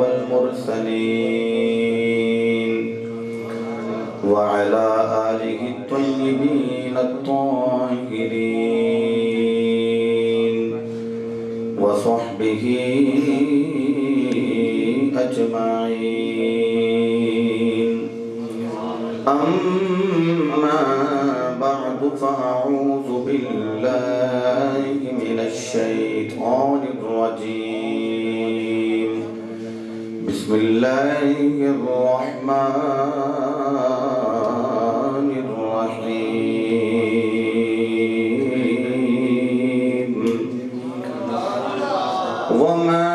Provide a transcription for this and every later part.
والمرسلين وعلى آله الطيبين الطاهرين وصحبه أجمعين. أما بعد فأعوذ بالله من الشيطان الرجيم. بسم الله الرحمن الرحيم. وما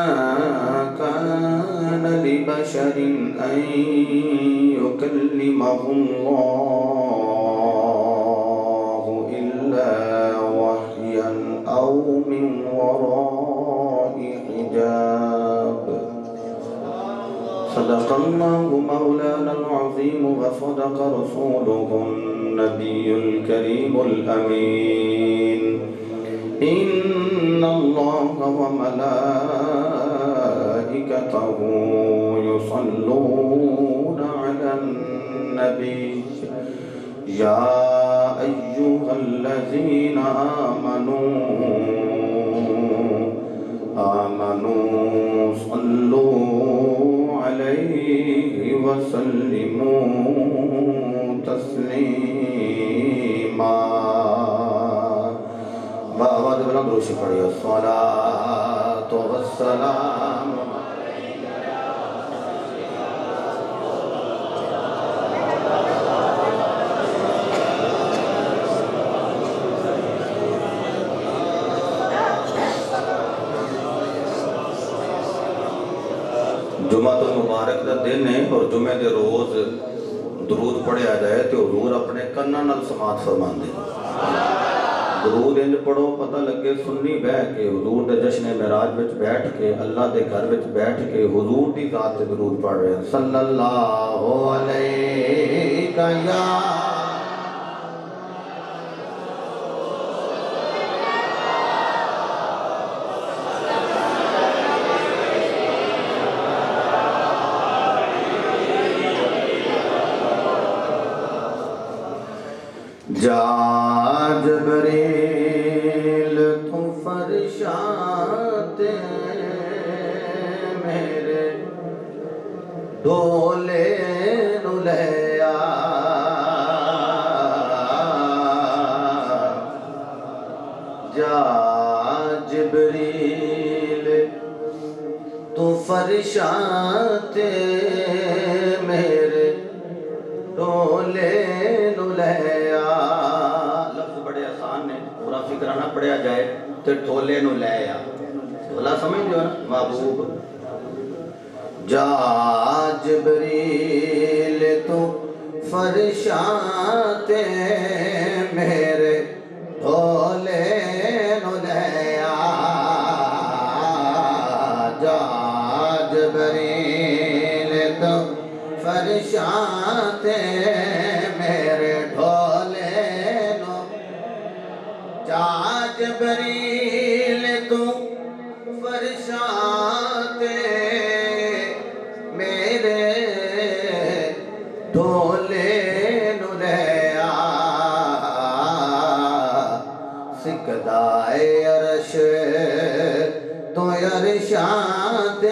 كان لبشر أن يكلمه الله إلا وحيا أو من وراء حجاب. صدق الله مولانا العظيم وصدق رسوله النبي الكريم الأمين. إن الله وملائكته يصلون على النبي يا أيها الذين آمنوا صلوا عليه وسلموا تسليما. بآواز بلند روشی پڑھی الصلاة والسلام. جمعہ المبارک دا دن ہے اور جمعہ دے روز درود پڑھیا جائے تو حضور اپنے کناں نال سماعت فرماندے. درود انج پڑھو پتہ لگے سنی بہ کے حضور دے جشن معراج وچ بیٹھ کے اللہ دے گھر وچ بیٹھ کے حضور دی ذات تے درود پڑھ رہے ہیں. صلی اللہ علیہ یا جا جبریل تو فرشات میرے ڈولے نو لے آ. جا جبریل تو فرشات میرے ڈولے نو لے آ. پورا فکرہ نہ پڑھیا جائے تو ڈھولے نو لے آ. ڈھولا سمجھ جو نا محبوب. جا جبریل تو فرشات میرے ڈھولے نو لے آ. جا جبریل تو فرشات میرے ڈھولے نو. جا جبریل تو فرشات میرے ڈھولے نو لے آ. سکدائے عرش تو عرشات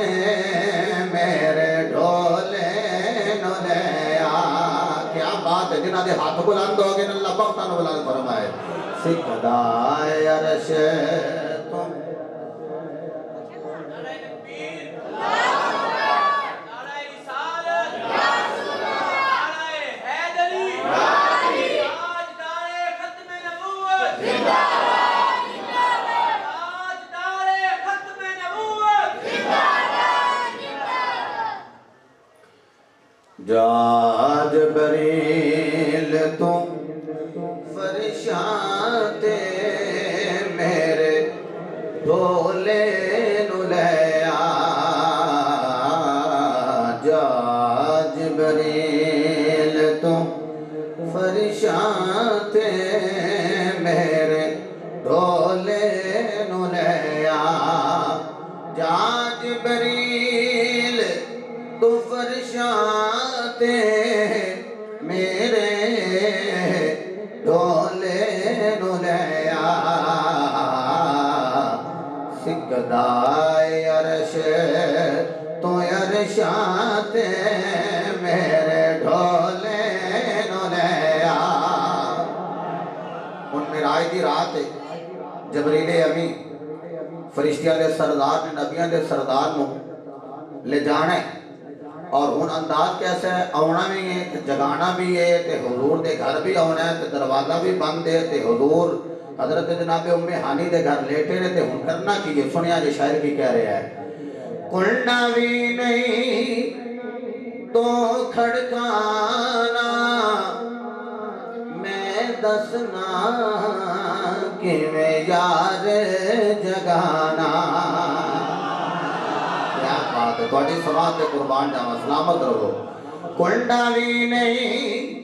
میرے ڈھولے نو لے آ. کیا بات ہے جنہاں دے ہاتھ بلند ہو گئے اللہ بختہ نو بلند فرمائے. سکدائے عرش تو جا جبریل تو فرشات میرے ڈھولے نو لے آ. جا جبریل تو فرشات میرے ڈھولے نو لے آ. جا جبریل فرشاں تے میرے ڈھولے نو لے آ ان معراج دی رات جبریل امی فرشتیاں دے سردار نے نبیاں دے سردار نو لے جانا ہے اور ان انداز کیسے ہے آنا بھی ہے تے جگانا بھی ہے تے حضور دے گھر بھی آنا ہے تے دروازہ بھی بند ہے تے حضور حضرت جناب ام ہانی دے گھر لیٹے رہے تے ہن کرنا کی ہے سنیا جے شاعر کی کہہ رہے ہیں کلنا بھی نہیں تو کھڑکانا میں دسنا کہ میں یار جگانا کیا بات ہے تھوڑی سماعت دے قربان جاواں سلامت رہو کلنا بھی نہیں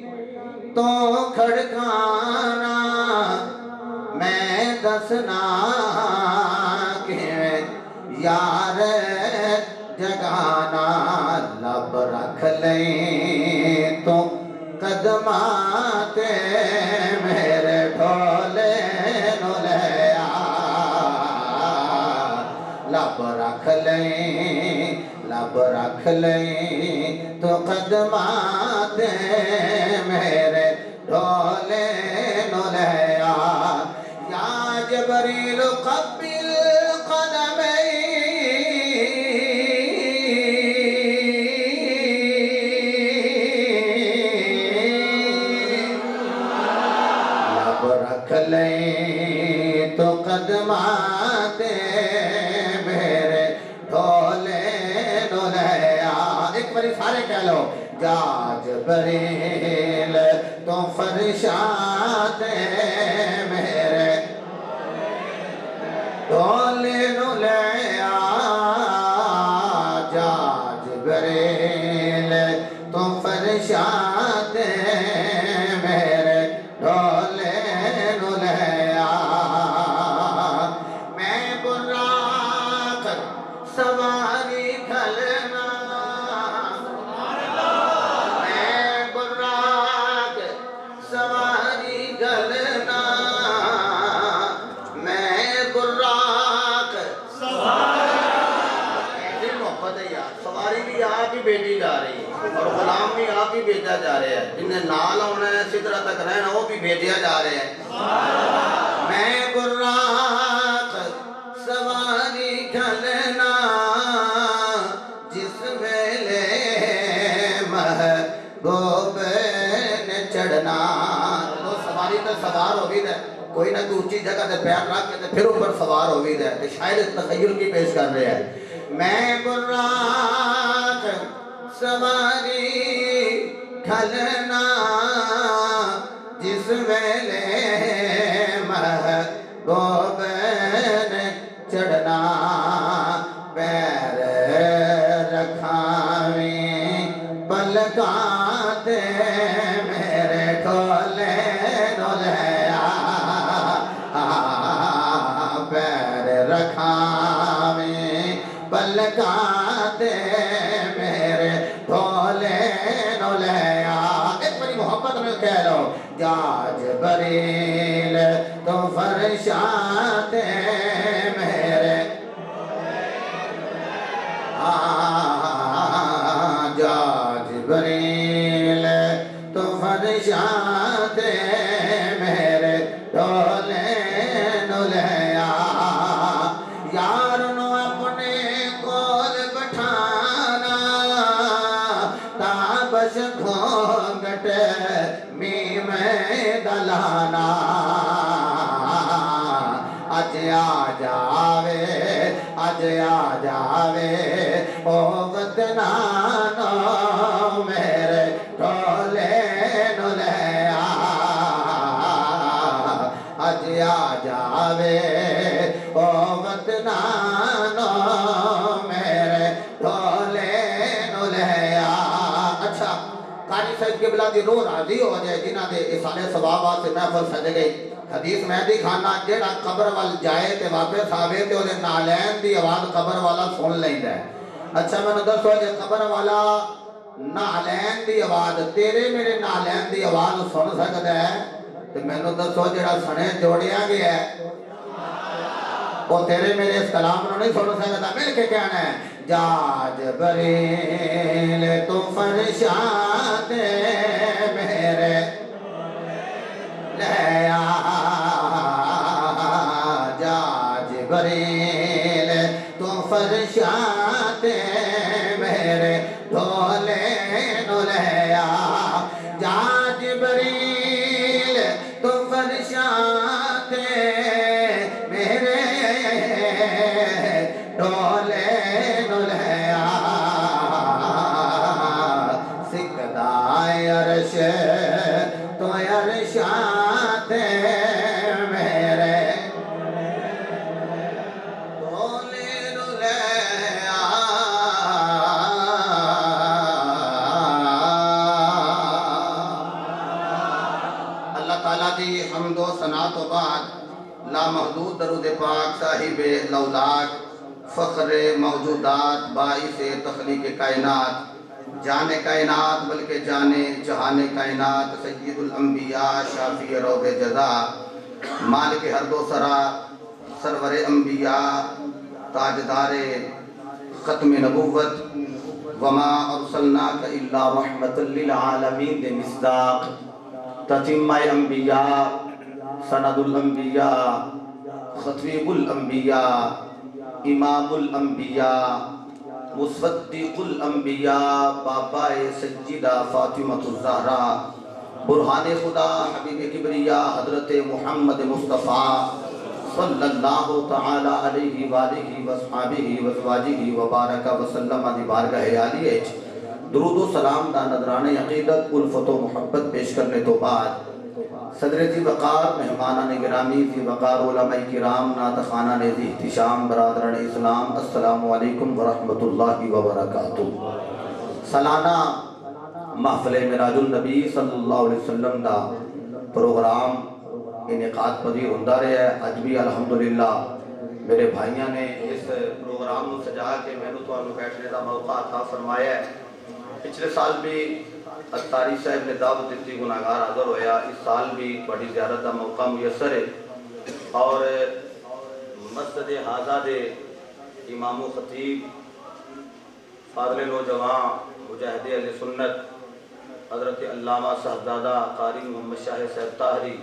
تو کھڑکانا میں دسنا کہ یار جگانا لب رکھ لیں تو قدمات میرے ڈھولے نو لے آ لب رکھ لیں تو قدمات میرے ڈھولے نو لے آ یا جبریل قبل قدمی لب رکھ لیں تو قدمات میرے ڈھولے نو لے آ ایک باری سارے کہہ لو جا جبریل تو فرشاں تے میرے ڈھولے نو لے آ جا جبریل تو فرشاں تے میرے ڈھولے نو لے آ میں براق سواری کھلنا میں براق سواری گلنا میں براق ایسی محبت ہے یار سواری بھی آپ ہی بھیجی جا رہی ہے اور غلام بھی آپ ہی بھیجا جا رہے ہیں جنہیں نال ہونا ہے سدرہ تک رہنا وہ بھی بھیجیا جا رہے ہیں میں براق سواری کھلنا جس ویلے محبوب نے چڑھنا تو سواری تو سوار ہو بھی دے کوئی نہ کوئی اونچی جگہ تے پیر رکھ کے پھر اوپر سوار ہو بھی دے شاید تخیل کی پیش کر رہے ہیں میں براق سواری کھلنا جس ویلے محبوب نے چڑھنا پیر رکھاویں پلکاں تے میرے ڈھولے نو لے آ پیر رکھاویں پلکاں تے میرے ڈھولے نو لے آ ایک بڑی محبت میں کہہ لو جا جبریل تو فرشاں تے میرے جا جبریل تو فرشاں تے میرے ڈھولے نو لے آ یار نو اپنے کول بٹھانا تابش گھونگٹ میم دلانا اج آ جاوے او وطنانو میرے ڈھولے نو لے آ اج آ جاوے او وطنانو میرے ڈھولے نو لے آ اچھا قاری صاحب قبلہ دی روح راضی ہو جائے جنہ دے اصالِ ثواب سے محفل سج گئی حدیث مہدی خانہ جیڑا قبر وال جائے تے واپس آوے تے انہیں نالین دی آواز قبر والا سن لیندہ ہے اچھا میں نے دسو جے قبر والا نالین دی آواز تیرے میرے نالین دی آواز سن سکتا ہے تو میں نے دسو جیڑا سنے جوڑیا گیا ہے وہ تیرے میرے اس کلام نے نہیں سن سکتا مل کے کہنا ہے جا جبریل تو فرشاد میرے لے آ جا جبریل تو فرشاد میرے ڈھولے نو لے آ جا جبریل تو فرشاد میرے ڈھولے نو لے آ سکدائے عرش تو عرشات میرے ڈھولے نو لے آ اللہ تعالیٰ دی حمد و ثنا تو بعد لامحدود درود پاک صاحب لولاک فخر موجودات باعث تخلیق کائنات جانے کائنات بلکہ جانے جہانے کائنات سید الانبیاء شافی روض جزا مالک ہر دو سرا سرور انبیاء تاجدار ختم نبوت وما ارسلناک الا رحمت للعالمین دے مصداق تتمہ انبیاء سند الانبیاء خطیب الانبیاء امام الانبیاء مصدق الانبیاء بابا سیدہ فاطمہ الزہرا برہان خدا حبیب کبریا حضرت محمد مصطفیٰ صلی اللہ تعالی علیہ وآلہ وصحابہ وزواجہ وبارک وسلم دی بارگاہ عالیہ درود و سلام دا نذران عقیدت الفت و محبت پیش کرنے تو بعد صدر ذی وقار مہمانان گرامی ذی وقار علماء کرام ناطقانان ذی احتشام برادران اسلام السلام علیکم ورحمت اللہ وبرکاتہ سالانہ محفل معراج النبی صلی اللہ علیہ وسلم دا پروگرام انعقاد پذیر ہوندہ رہے ہے اج بھی الحمدللہ میرے بھائیاں نے اس پروگرام کو سجا کے میں نے تو آنو بیٹھنے دا موقع عطا فرمایا ہے پچھلے سال بھی اتاری صاحب نے دعوت دیتی گناہگار حاضر ہویا اس سال بھی بڑی زیارت دا موقع میسر ہے اور مسجد حاضہ دے امام و خطیب فاضل نوجوان مجاہد اہل سنت حضرت علامہ صاحبزادہ قاری محمد شاہ صاحب طاہری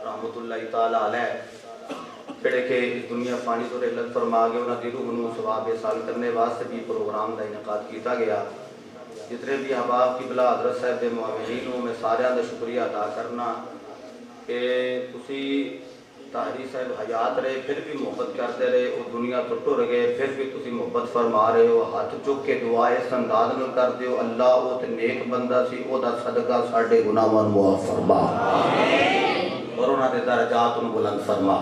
رحمت اللہ تعالیٰ علیہ پھڑے کے اس دنیا پانی تو رحلت فرما گئے انہاں دی روح نو ثواب سال کرنے واسطے بھی پروگرام دا انعقاد کیتا گیا جتنے بھی احباب قبلہ حضرت صاحب دے معاونین ہوں میں سارے دا شکریہ ادا کرنا کہ تسی طاہری صاحب حیات رہے پھر بھی محبت کرتے رہے وہ دنیا تو ٹر گئے پھر بھی تسی محبت فرما رہے ہو ہاتھ چک کے دعائے سنداد نہ کر دیو اللہ وہ تے نیک بندہ سی او دا صدقہ ساڑھے گناہوں معاف فرما اور انہاں دے درجات ان بلند فرما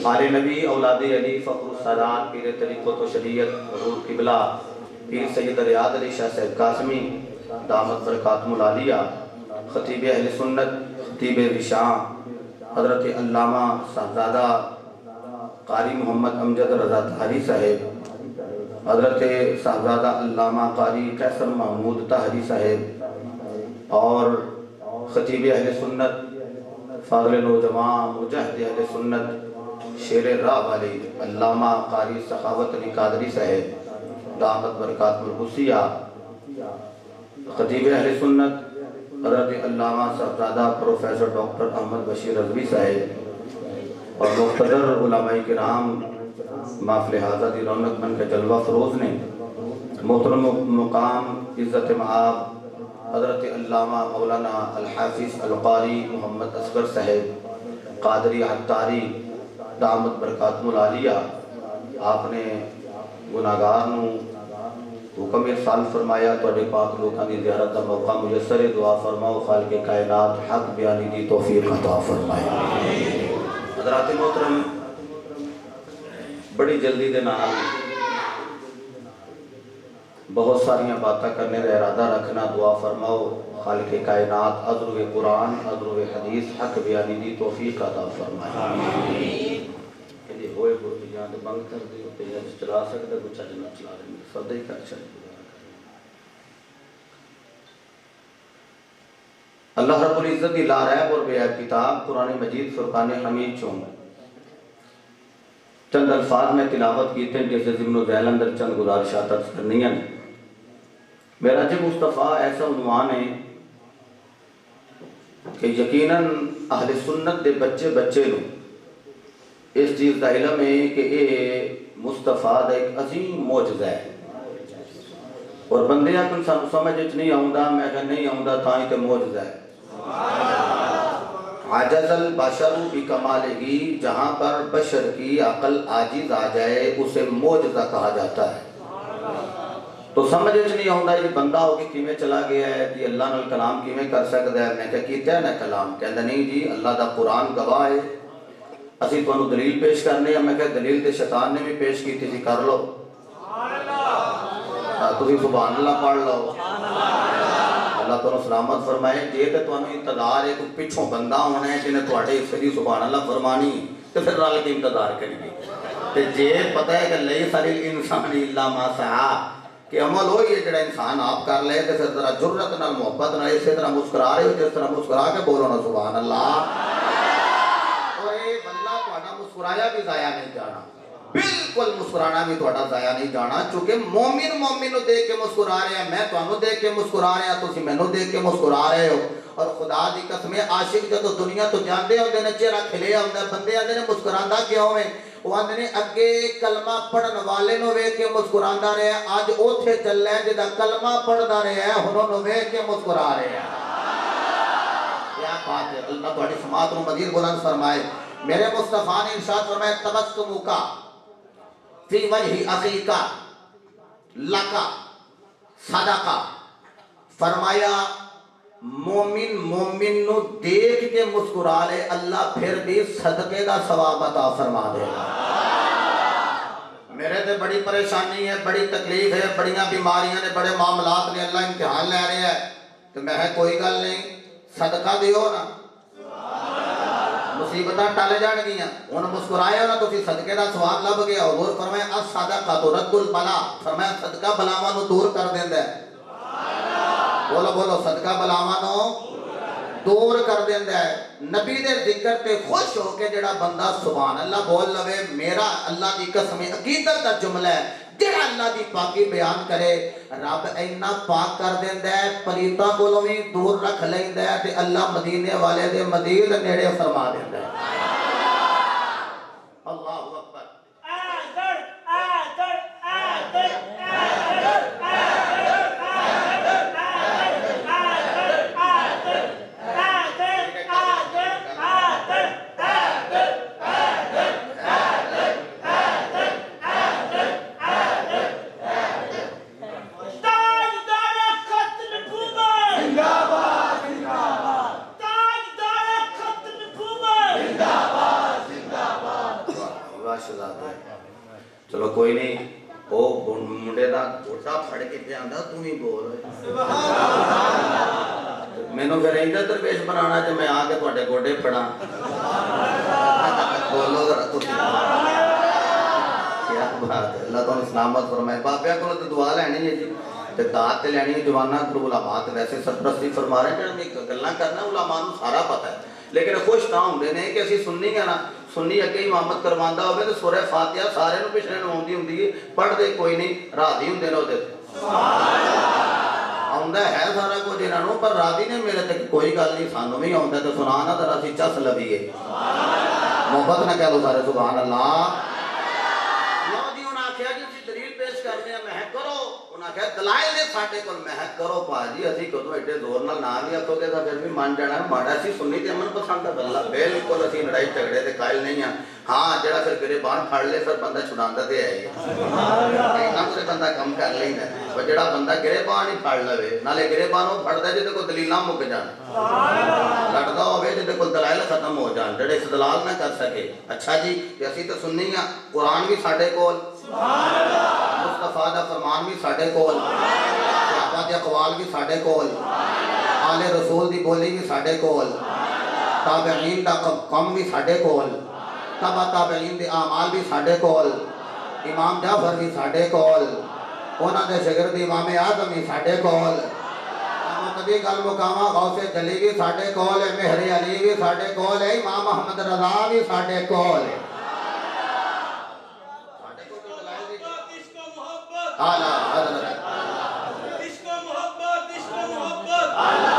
آل نبی اولاد علی فخر السادات پیر طریقت و شریعت حضور قبلہ پیر سید ریاض علی شاہ صاحب قاسمی دامت برکاتم العالیہ خطیب اہل سنت خطیب رشاں حضرت علامہ صاحبزادہ قاری محمد امجد رضا طاہری صاحب حضرت صاحبزادہ علامہ قاری قیصر محمود طاہری صاحب اور خطیب اہل سنت فاضل نوجوان مجاہد اہل سنت شیر راہ والی علامہ قاری سخاوت علی قادری صاحب دامت برکات الحسیہ خطیب اہل سنت حضرت علامہ صاحبزادہ پروفیسر ڈاکٹر احمد بشیر رضوی صاحب اور مقتدر علماء کرام محفل حاضہ دی رونق بن کے جلوہ فروز نے محترم مقام عزت معاب حضرت علامہ مولانا الحافظ القاری محمد اصغر صاحب قادری عطاری دامت برکاتم العالیہ آپ نے گناہگار نو حکم ارسال فرمایا تو اڈے پاک لوکاں دی زیارت دا موقع میسر دعا فرماؤ خالق کائنات حق بیانی دی توفیق عطا فرمائے حضرات محترم بڑی جلدی دے نال بہت ساریاں باتیں کرنے کا ارادہ رکھنا دعا فرماؤ خالق کائنات عذر قرآن عذر حدیث حق بیانی دی توفیق عطا فرمائے کہ ہوئے گردیاں تو بند کر دیو پیجاں چلا سکتا کچھ جنہ چلا رہے ہیں سردی کا چاہیے اللہ رب العزت دی لا ریب اور بے عیب کتاب قرآن مجید فرقان حمید چون چند الفاظ میں تلاوت کیتے ہیں جیسے ضمن و ذیل اندر چند گزارشات عرض کرنی ہیں. میراج مصطفیٰ ایسا عنوان ہے کہ یقیناً اہل سنت دے بچے بچے نو اس چیز دا علم ہے کہ یہ مصطفیٰ دا ایک عظیم معجزہ ہے. اور بندے اپن سانو سمجھ اچ نہیں آؤندا، میں کہ نہیں آؤندا تاں ہی تے معجزہ ہے. عجز البشر بکمالہ، جہاں پر بشر کی عقل عاجز آ جائے اسے معجزہ کہا جاتا ہے. تو سمجھ اچ نہیں آؤندا یہ بندہ ہو کے کیویں چلا گیا ہے کہ اللہ نال کلام کیویں کر سکدا ہے. میں کہ کیتا ہے نا کلام، کہندا نہیں جی اللہ دا قرآن گواہ ہے. اسی تانوں دلیل پیش کرنے ہیں. میں کہ دلیل تے شیطان نے بھی پیش کیتی سی، کر لو. تسی سبحان اللہ پڑھ لو. اللہ تعالیٰ سلامت فرمائے. جے تے تانوں انتظار ہے کہ پچھوں بندہ ہونا ہے جنہیں تواڈے حصے دی سبحان اللہ فرمانی تے پھر رل کے انتظار کریے. تے جے پتہ ہے کہ لیس للانسان الا ما سعى کہ عمل ہو یہ جڑا انسان آپ کر لے تے پھر ذرا جرت نال محبت نال اسی طرح مسکرا رہے ہو جس طرح مسکرا کے بولو نا سبحان اللہ. اور یہ بندہ تہاڈا مسکرایا بھی ضائع نہیں جانا، بالکل مسکرانا بھی تہاڈا ضائع نہیں جانا. چونکہ مومن مومن نو دیکھ کے مسکرا رہے ہیں، میں تانوں دیکھ کے مسکرا رہا ہاں، تسی مینوں دیکھ کے مسکرا رہے ہو. اور خدا دی قسم عاشق جدو دنیا تو جاندے ہوندے نے چہرہ کھلیا ہوندا، بندے آندے نے مسکراندا کیوں ہے؟ وہ آندے نے اگے کلمہ پڑھن والے نو ویکھ کے مسکراندا رہیا، اج اوتھے چلے جدا کلمہ پڑھدا رہیا ہے ہن نو ویکھ کے مسکرا رہیا. کیا بات ہے! اللہ تہاڈی سماعت نو مزید بلند فرمائے. میرے مصطفیٰ نے ارشاد فرمایا تبسمک فی وجہ اخیک لک صدقہ. فرمایا مومن مومن نو دیکھ کے مسکرا لے اللہ پھر بھی صدقے دا ثواب عطا فرما دے گا. میرے تے بڑی پریشانی ہے، بڑی تکلیف ہے، بڑیاں بیماریاں نے، بڑے معاملات نے، اللہ امتحان لے رہے ہیں. تو میں ہے کوئی گل نہیں، صدقہ دیو نا، مصیبتاں ٹل جان گیاں. ہن مسکرائے ہو نا تو صدقے دا ثواب لب گیا. حضور فرمایا الصدقہ رد البلا، فرمایا صدقہ بلاواں نو دور کر دیندا ہے. بولو بولو، صدقہ بلاواں نو دور کر دیندا ہے. نبی دے ذکر تے خوش ہو کے جڑا بندہ سبحان اللہ بول لوے، میرا اللہ دی قسم عقیدت دا جملہ ہے، جڑا اللہ دی پاکی بیان کرے رب اینا پاک کر دیندا ہے، پلیتاں کولوں وی دور رکھ لیندا ہے تے اللہ مدینے والے دے مدید نیڑے فرما دیندا ہے. اللہ اکبر. چلو کوئی نہیں، وہ منڈے دا گھوٹا پھڑ کے پہ آندا تو ہی بول. مینوں پھر ایندا درویش بنانا کہ میں آ کے تواڈے گوڈے پھڑاں. بولو ذرا تسی. کیا بات ہے! اللہ تعالیٰ سلامت فرمائے. بابیاں کولوں تے دعا لینی ہے جی، تے دعات تے لینی ہے. جواناں کولوں علماء تے ویسے سرپرستی فرما رہے ہیں. جڑا گلاں کرنا علماء نوں سارا پتہ ہے، لیکن خوش تاں ہوندے نے کہ اسی سنی ہیں نا. سنی اگے امامت کرواندا ہوے تے سورہ فاتحہ سارے نوں پچھلے نوں آوندی ہوندی ہے، پڑھدے کوئی نہیں، راضی ہوندے نے اودے تے. آوندا ہے سارا کچھ انہاں نوں، پر راضی نے میرے تے کوئی گل نہیں، سانوں بھی آوندا تے سنانا ذرا سی چس لویے. محبت نہ کہہ لو سارے سبحان اللہ. لو جی انہاں آکھیا جی اسی دلیل پیش کرنے ہیں، میں کرو. انہاں آکھیا دلائل نے ساڈے کول، میں کرو پاجی اسی کدوں ایڈے زور نال نہ بھی آکھو گے تاں پھر بھی من جانا. ماڑا سی سنی تے امن پسند ہے اللہ، بالکل اسی لڑائی جھگڑے تے قائل نہیں ہاں. ہاں جڑا پھر گریبان پھڑ لے پھر بندہ چھڑاندا تے ہے ہی، اینا سے بندہ کم کر لیندا. پر جڑا بندہ گریبان ہی پھڑ لوے، نالے گریبان او پھڑدا جے تے کوئی دلیلاں مک جان، لڑدا ہوے جے تے کوئی دلائل ختم ہو جان، جڑے استدلال نہ کر سکے. اچھا جی تے اسی تے سنی ہاں، قرآن بھی ساڈے کول، مصطفیٰ دا فرمان بھی ساڈے کول، صحابہ دے اقوال بھی ساڈے کول، آل رسول دی بولی بھی ساڈے کول، تابعین دا کم بھی ساڈے کول، تبع تابعین دے اعمال بھی ساڈے کول، امام جعفر بھی ساڈے کول، انہاں دے شاگرد امام اعظم بھی ساڈے کول، کدی گل مقامہ غوث جلی بھی ساڈے کول ہے، مہر علی بھی ساڈے کول ہے، امام محمد رضا بھی ساڈے کول ہے. اعلی حضرت عشق و محبت لے جانا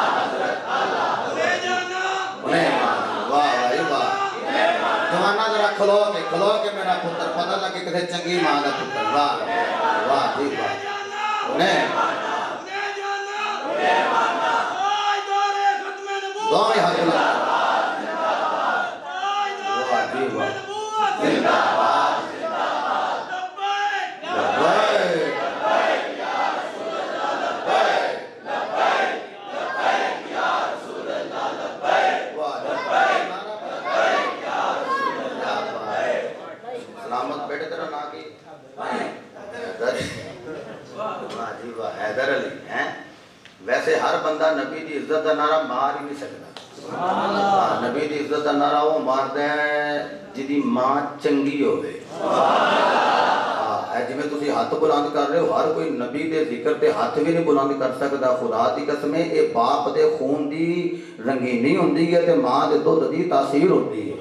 انہیں مانا واہ بھائی واہ جوانا ذرا کھلو کے میرا پتر پتہ لگے کسی چنگی ماں کا پتر واہ واہ جی واہ انہیں دو ہی حق لگا واہ جی واہ زندہ باد سلامت بیٹے تیرا نا کی حیدر علی ہیں ویسے ہر بندہ نبی دی عزت دا نعرہ مار ہی نہیں سکتا نبی دی عزت دا نعرہ وہ ماردا ہے جدی ماں چنگی ہوئے جی میں تسی ہاتھ بلند کر رہے ہو ہر کوئی نبی دے ذکر تے ہاتھ بھی نہیں بلند کر سکتا خدا دی قسم اے باپ دے خون دی رنگینی ہوندی ہے تے ماں دے دودھ دی تاثیر ہوندی ہے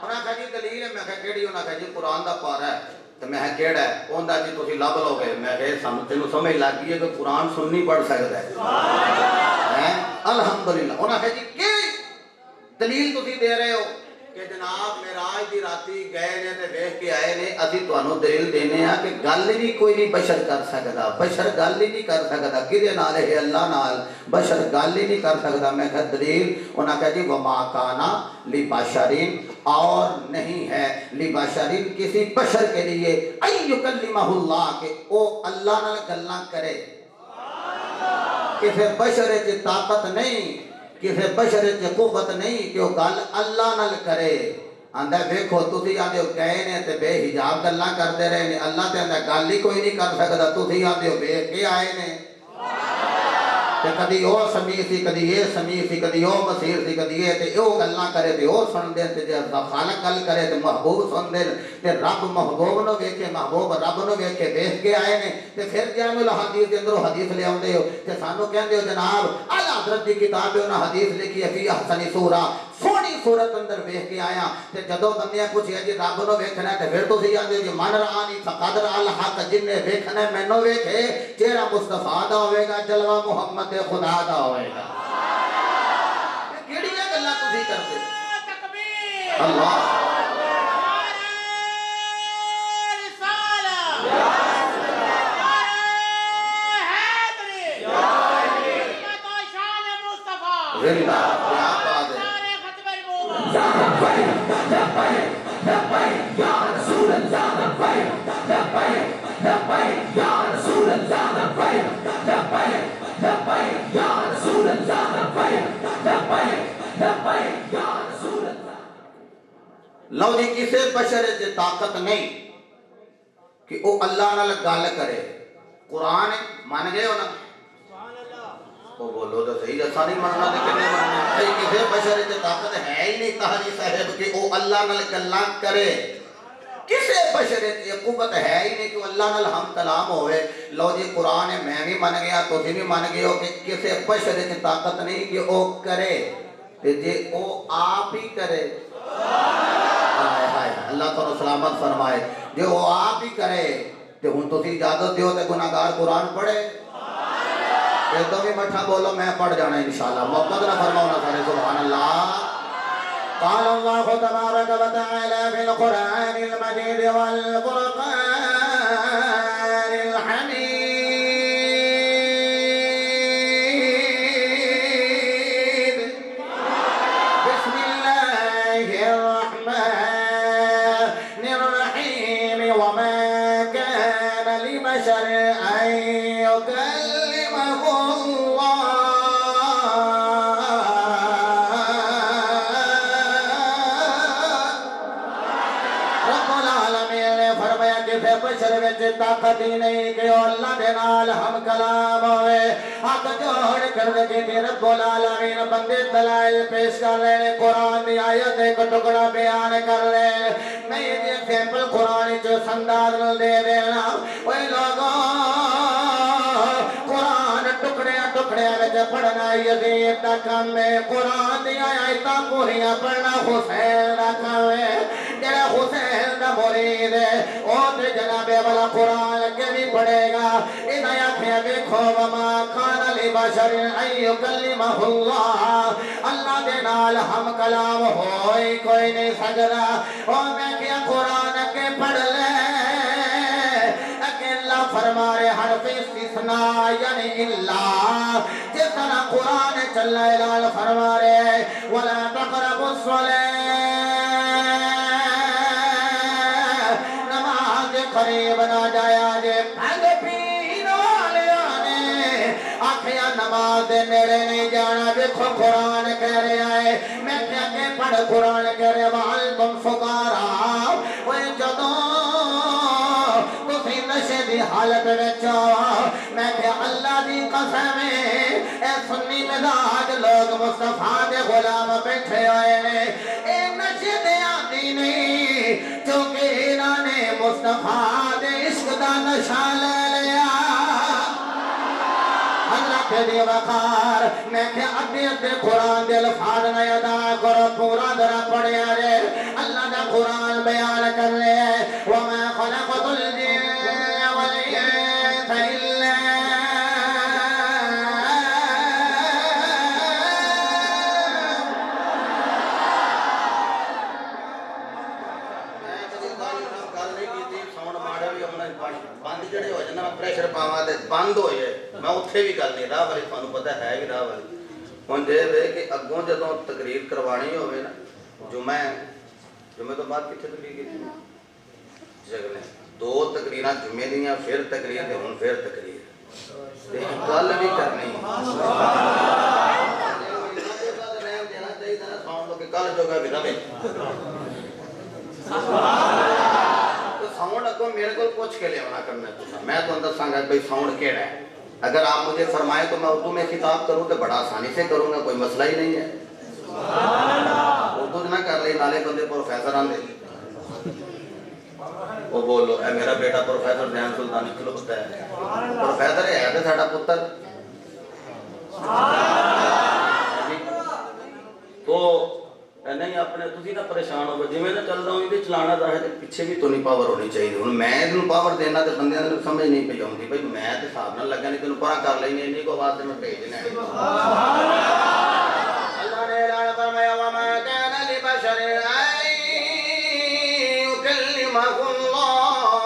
انہاں کہا جی دلیل ہے میں کہا کیڑی انہاں کہا جی قرآن دا پارا ہے تو میں کیڑا ہے اوندا جی تسی لب لو گے میں کہ تینوں سمجھ لگ گئی ہے کہ قرآن سننی پڑھ سکتا ہے الحمدللہ انہاں کہا جی کی دلیل تسی دے رہے ہو کہ جناب معراج دی راتی گئے نے تے ویکھ کے آئے نے اسی تانوں دلیل دینے ہاں کہ گل بھی کوئی نہیں بشر کر سکدا بشر گل ہی نہیں کر سکدا کدے نال ہے اللہ نال بشر گل ہی نہیں کر سکدا میں کہ دلیل انہاں کہا جی وما کانا لبشرین اور نہیں ہے لبشرین کسی بشر کے لیے ان یکلمہ اللہ کہ او اللہ نال گلاں کرے کسی بشر وچ طاقت نہیں کسی بشر چ قوت نہیں کہ وہ گل اللہ نال کرے آندا ویکھو تسی آندے ہو گئے نے تے بے حجاب گلاں کردے رہے نے اللہ تے آندا گل ہی کوئی نہیں کر سکدا تسی آندے ہو ویکھ کے آئے نے تے کدی او سمیع سی کدی اے سمیع سی کدی او بصیر سی کدی اے تے او گلاں کرے تے او سن دے تے جے خالق گل کرے تے محبوب سن دے تے رب محبوب نو ویکھے محبوب رب نو ویکھے ویکھ کے آئے نے تے پھر جامع الحدیث دے اندر حدیث لے اوندے ہو تے سانو کہندے ہو جناب اعلی حضرت دی کتاب ہے انہاں حدیث لکھی ہے فی احسن سورہ سونی صورت اندر ویکھ کے آیا تے جدوں بندیاں پوچھیا جی رب نو ویکھنا ہے تے پھر تسی آندے ہو جی من رانی فقد رأى الحق جن نے ویکھنا ہے مینوں ویکھے چہرہ مصطفیٰ دا ہوے گا جلوہ محمد دے خدا دا ہوے گا کیڑیاں گلاں تسی کردے تکبیر اللہ زندہ کیا بات ہے لو جی کسے بشر سے طاقت نہیں کہ وہ اللہ نال گل کرے قرآن مان گئے ہو نا وہ بولو تو صحیح جیسا نہیں ماننا لیکن نہیں ماننا کسی بشر سے طاقت ہے ہی نہیں تہاجی صاحب کہ وہ اللہ نال گلاں کرے کسے بشر سے قوت ہے ہی نہیں کہ اللہ نال ہم کلام ہوئے لو جی قرآن ہے میں بھی مان گیا تو بھی مان گئے ہو کہ کسے بشر سے طاقت نہیں کہ وہ کرے جی وہ آپ ہی کرے اللہ تعالیٰ سلامت فرمائے جو وہ آپ ہی کرے تو ہن تسی اجازت دیو تے گناہگار قرآن پڑھے ایک دو بھی مٹھا بولو میں پڑھ جانا انشاءاللہ محمد نہ فرماؤ نہ سارے سبحان اللہ قال اللہ تبارک و تعالی فی القرآن المجید والقرآن الحمید بسم اللہ الرحمن الرحیم وما كان لبشر ان يكلمه بشر وچ طاقت ہی نہیں کہ اللہ دے نال ہم کلام ہوئے ہاتھ جوڑ کر کے رب العالمین بندے دلائل پیش کر رہے ہیں قرآن دی آیت ایک ٹکڑا بیان کر رہے ہیں میں یہ ایگزامپل قرآن جو سنداز نال دے دینا اوے لوگوں قرآن ٹکڑے ٹکڑے وچ پڑھنا یزید دا کام ہے قرآن دی آیتاں پوریاں پڑھنا حسین دا کام ہے جڑا حسین دا مرید ہے او تے جناب والا قرآن کے بھی پڑھے گا انہاں آکھیا ویکھو وما کان لبشر ان یکلمہ اللہ اللہ دے نال ہم کلام ہوئی کوئی نہیں سکدا او میں کیا قرآن کے پڑھ لے اللہ فرما رہے حرف استثناء یعنی اللہ جس طرح قرآن چل رہا ہے فرما رہے وَلَا تَقْرَبُوا الصَّلَاةَ نماز قریب نہ جایا جے بھنگ پین والے آنے آکھیا نماز نیڑے نہیں جانا دیکھو قرآن کہہ رہے آئے میں کیا کہ پڑھ قرآن کہہ رہے وَأَنْتُمْ سُکَارَىٰ وہ جدوں نشے دی حالت وچا میں کہ اللہ دی قسم اے سنی مزاج لوگ مصطفیٰ دے غلام بیٹھے آئے نے اے نشے دے آتی نہیں چونکہ انہاں نے مصطفیٰ دے عشق دا نشہ لے لیا حضرت دی وقار میں کہ ادھے قرآن دے الفاظ نہ ادا کرو پورا درہ پڑھے آرے اللہ دا قرآن بیان کر لے وَمَا خَلَقْتُ الْجِنَّ وَالْإِنسَ إِلَّا بند جڑے ہو جانا پریشر پاواں تے بند ہو جائے میں اتھے بھی گل نہیں راہ والی تھانوں پتہ ہے بھی راہ والی ہن جے وے کہ اگوں جدوں تقریر کروانی ہوے نا جمعے تو بعد کتنے تقریر کی جگنے دو تقریراں جمعے دیاں پھر تقریر تے ہن پھر تقریر تے گل بھی کرنی کل جو گا بھی نہ ساؤنڈ اگوں میرے کو پوچھ کے لے آنا کرنا ہے میں تو اندر سانگا بھئی ساؤنڈ کیڑا ہے اگر آپ مجھے فرمائیں تو میں اردو میں خطاب کروں تو بڑا آسانی سے کروں گا کوئی مسئلہ ہی نہیں ہے اردو نہ کر لے نالے بندے پروفیسر آن دے وہ بولو اے میرا بیٹا پروفیسر ذہن سلطانی کلو ہوتا ہے پروفیسر ہے تو ساڑھا پتر تو نہیں اپنے تسی نہ پریشان ہو جی میں نہ چل رہا ہوں یہ چلانا رہا ہے پیچھے بھی تو نہیں پاور ہونی چاہیے ہوں میں انہوں پاور دینا تو بندے نے سمجھ نہیں پہ جاؤں گی بھائی میں تو صاحب نہ لگا نہیں تینوں پرا کر لیں گے انہیں کو بات میں بھیج دینا اللہ نے اعلان فرمایا وما كان لبشر ان يكلمه الله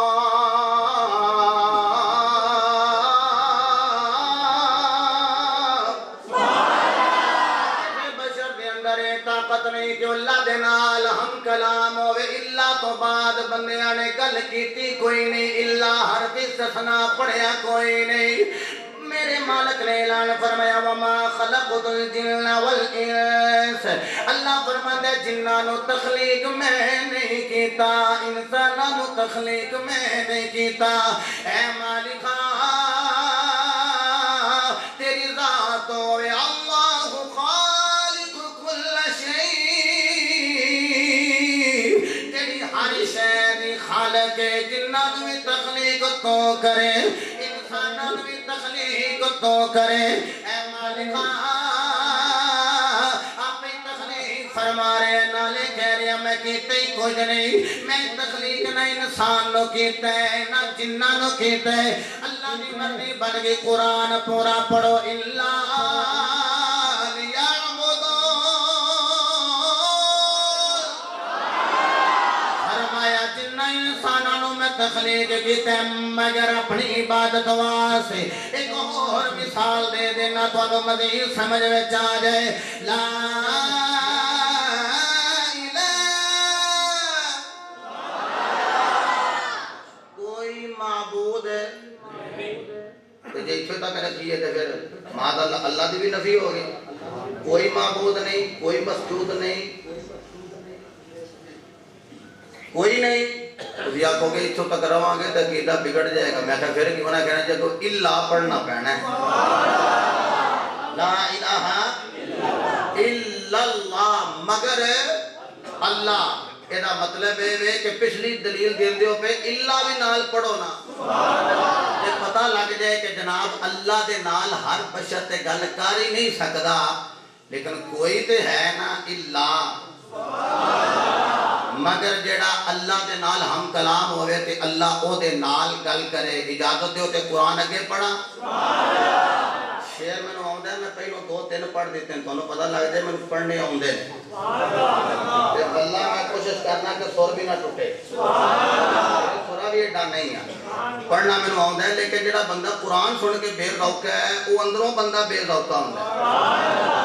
نہیں کہ اللہ دے نال ہم کلام ہوئے اللہ تو بعد بندیاں نے گل کیتی کوئی نہیں اللہ حرف استثناء پڑھیا کوئی نہیں میرے مالک نے اعلان فرمایا وما خلقت الجن والانس اللہ فرماتا ہے جنانو تخلیق میں نہیں کیتا انسانانو تخلیق میں نہیں کیتا اے مالکا تیری ذات ہوئے اللہ خالق کل شیء تیری ہر شے دی خالق ہے جنانو بھی تخلیق تو کرے انسانانو بھی تخلیق تو کرے اے مالکا آپ ہی تخلیق فرما رہے ہیں نالے کہہ رہے ہیں میں کیتے ہی کچھ نہیں میں تخلیق نہ انسان نو کیتے ہیں نہ جنہ نو کیتے ہیں اللہ کی مرضی بن گئی قرآن پورا پڑھو اللہ تخلیق کیتے مگر اپنی عبادت واسطے ایک اور مثال دے دینا تو مزید سمجھ میں آ جائے لا الہ کوئی معبود ہے تو جی چھو تک رکھیے تو پھر ماد اللہ دی بھی نفی ہوگی کوئی معبود نہیں کوئی مسجود نہیں کوئی نہیں تھی آکھو گے اتھو تک رواں گے تو عقیدہ بگڑ جائے گا میں پھر کیوں نہ کہنا چاہتا ہوں اللہ پڑھنا پڑنا ہے لا الہ الا اللہ مگر اللہ یہ مطلب ہے کہ پچھلی دلیل دین دیو پہ اللہ بھی نال پڑھو نا یہ پتہ لگ جائے کہ جناب اللہ دے نال ہر بشر تے گل کر ہی نہیں سکدا لیکن کوئی تے ہے نا اللہ مگر جڑا اللہ دے نال ہم کلام ہوئے تے اللہ او دے نال گل کرے اجازت دیو تے قرآن اگے پڑھا شیر میں نو آؤں دے میں پہلو 2-3 پڑھ دیتے ہیں تو انہوں پتہ لگ دے میں پڑھنے آؤں دے تے اللہ میں کوشش کرنا کہ سور بھی نہ ٹوٹے سورا بھی ایڈا نہیں ہے پڑھنا میں نو آؤں دے لیکن جڑا بندہ قرآن سن کے بے ذوق ہے وہ اندروں بندہ بے ذوقہ ہوں دے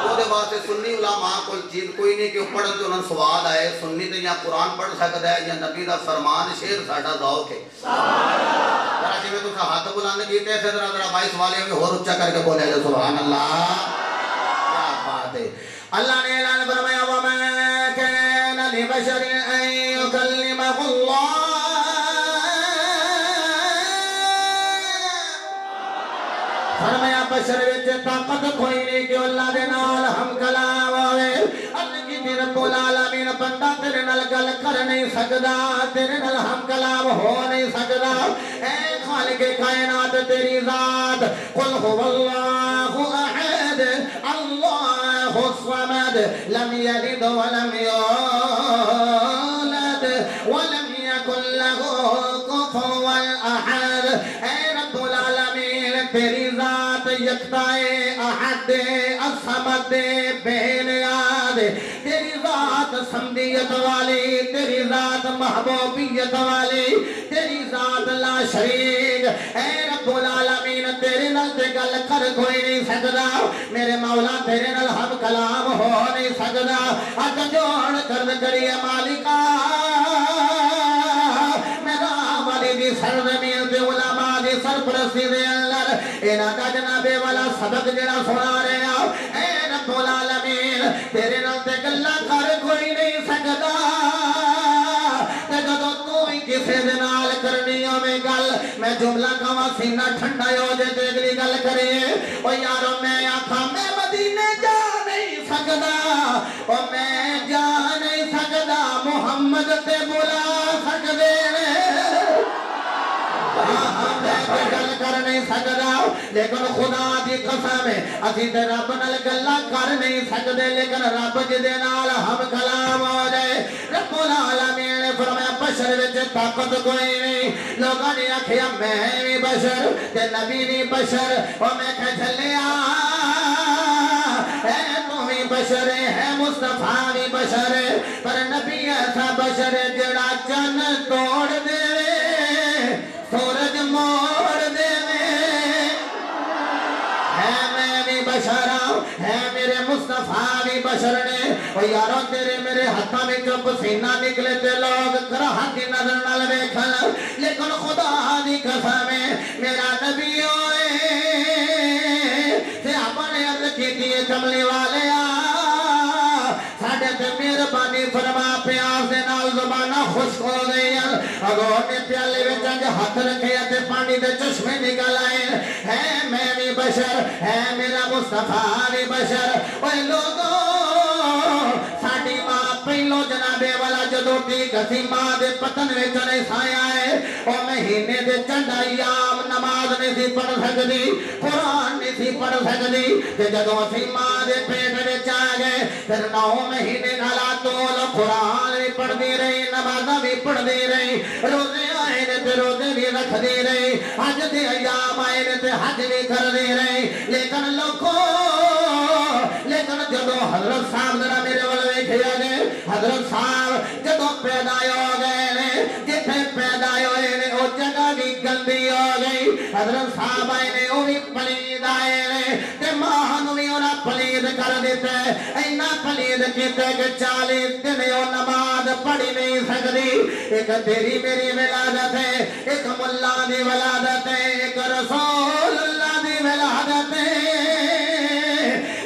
وہ دے واسطے سنی علماء کو چیز کوئی نہیں کہ پڑھن تے انہوں سواد آئے سنی تے یا قرآن پڑھ سکتا ہے یا نبی دا فرمان شیر ساڈا ذوق ہے ذرا جی میں تسا ہاتھ بلند کیتے سے ذرا 22 والے بھی اور اونچا کر کے بولے جو سبحان اللہ کیا بات ہے اللہ نے اعلان فرمایا وما كان لبشر ان يكلمه الله فرمایا بشر وچ طاقت کوئی نہیں کہ اللہ دے نال ہم کلام ہوئے اللہ کی رب العالمین بندہ تیرے نال گل کر نہیں سکدا تیرے نال ہم کلام ہو نہیں سکدا اے خالق کائنات تیری ذات قل هو اللہ احد اللہ الصمد لم یلد ولم یولد ولم یکن له کفوا احد اے رب العالمین تیری ذات یکتا احد الصمد بے نیاز تیری ذات سمدیت والی تیری ذات محبوبیت والی تیری ذات لا شریک اے رب العالمین تیرے نال تے گل کر کوئی نہیں سکدا میرے مولا تیرے نال ہم کلام ہو نہیں سکدا اج جوڑ کر کریے مالکا میرا والی دی سرزمین تے علماء دی سرپرستی دے اندر انہاں دا جناب والا سبق جڑا سنا رہے ہیں اے رب العالمین تیرے نال تے گلاں کر کوئی نہیں سکدا تے جدوں تو ہی کسے دے نال کرنی ہوے گل میں جملہ کہواں سینہ ٹھنڈا ہو جائے تے اگلی گل کریے او یارو میں آکھاں میں مدینے جا نہیں سکدا او میں جا نہیں سکدا محمد تے بلا سکدے نے گل کر نہیں سکدا لیکن خدا دی قسم ہے اسی تے رب نال گلاں کر نہیں سکدے لیکن رب جدے نال ہم کلام ہو جائے رب العالمین نے فرمایا بشر وچ طاقت کوئی نہیں لوگاں نے آکھیا میں بھی بشر تے نبی بھی بشر او میں کہ چلیا اے تو بھی بشر ہے مصطفیٰ بھی بشر پر نبی ایسا بشر جڑا چن توڑ دے سورج موڑ دے ہے میں بھی بشر ہے میرے مصطفیٰ بھی بشر نے او یارو تیرے میرے ہاتھاں میں جو پسینہ نکلے تے لوگ کراہت کی نظر نال ویکھن لیکن خدا دی قسم ہے میرا نبی ہوئے تے اپنے عرض کیتی کملی والے ساڈے تے مہربانی فرما پیاس دے نال زباناں خشک ہو گئی اگوں نے پیالے وچ اج ہاتھ رکھے تے پانی دے چشمے نکل آئے ہے میں بھی بشر ہے میرا مصطفیٰ بھی بشر اوے لوگوں ساڈی ماں پہلو جنابے والا جدوں ٹھیک سی ماں دے پتن وچ نہیں سایا ہے او مہینے دے چند ایام نماز نہیں سی پڑھ سکدی قرآن نہیں سی پڑھ سکدی تے جدوں اسی ماں دے پیٹ وچ آ گئے پھر 9 مہینے نالا تول قرآن بھی پڑھدی رہی نمازاں بھی پڑھدی رہی روزے آئے نے تے روزے بھی رکھدی رہی حج دے ایام آئے نے تے حج بھی کردی رہی لیکن لوگوں لیکن جدوں حضرت صاحب ذرا میرے ول ویکھیا جے حضرت صاحب جدوں پیدا ہو گئے نے جتھے پیدا ہوئے نے او جگہ بھی گندی ہو گئی حضرت صاحب آئے نے او بھی پلید آئے نے تے ماں نوں بھی انہاں پلید کر دتا اینا پلید کیتے کہ 40 دن او نماز پڑھی نہیں سکدی ایک تیری میری ولادت ہے ایک ملا دی ولادت ہے ایک رسول اللہ دی ولادت ہے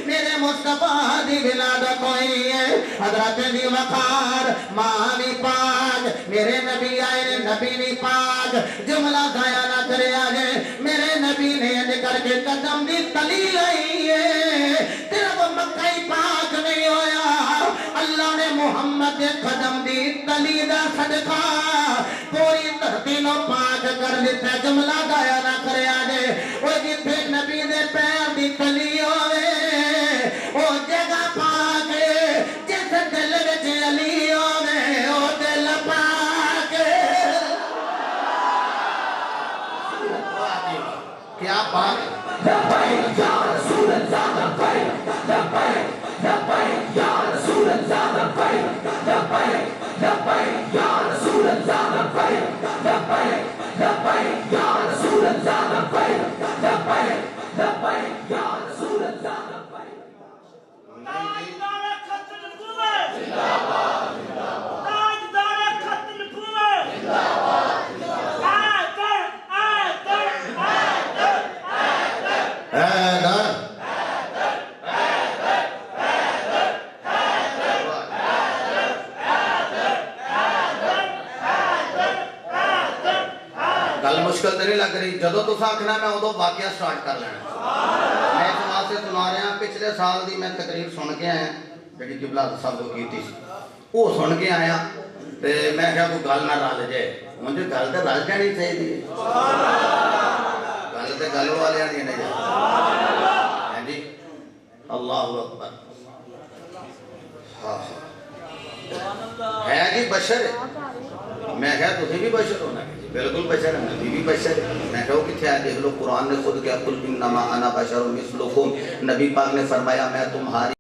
میرے مصطفیٰ دی ولادت ہوئی ہے حضرت دی وقار ماں بھی پاک میرے نبی آئے نبی بھی پاک جملہ ضائع نہ کرے آجے میرے نبی نے کر کے قدم دی تلی لائی ہے تیرا وہ مکہ پاک نہیں ہویا اللہ نے محمد قدم دی تلی دا صدقہ پوری دھرتی نو پاک کر دیتا جملہ ضائع نہ کرے آجے وہ جتھے نبی دے پیر دی تلی ہوئے او جگہ پاک جس دل وچ علی ہوے او دل کیا بات تاجدار ختم نبوت زندہ باد تاجدار ختم نبوت زندہ باد حیدر گل مشکل تو نہیں لگ رہی جدو تو آخنا میں ادو واقعہ سٹارٹ کر لینا میں اس واسطے سنا رہا پچھلے سال دی میں تقریر سن کے آیا جڑی قبلہ صاحب کو کی تھی وہ سن کے آیا تے میں کہا کوئی گل نہ رل جائے مجھے گل تو رل جانی چاہیے گل تو گل والے نہیں جائے ہاں جی اللہ اکبر ہاں ہے جی بشر میں کہا تسی بھی بشر ہونا بالکل بشر ہے نبی بھی بشر ہے میں کہا وہ کتنے آئے دیکھ لو قرآن نے خود کیا قل انما انا بشر مثلکم نبی پاک نے فرمایا میں تمہاری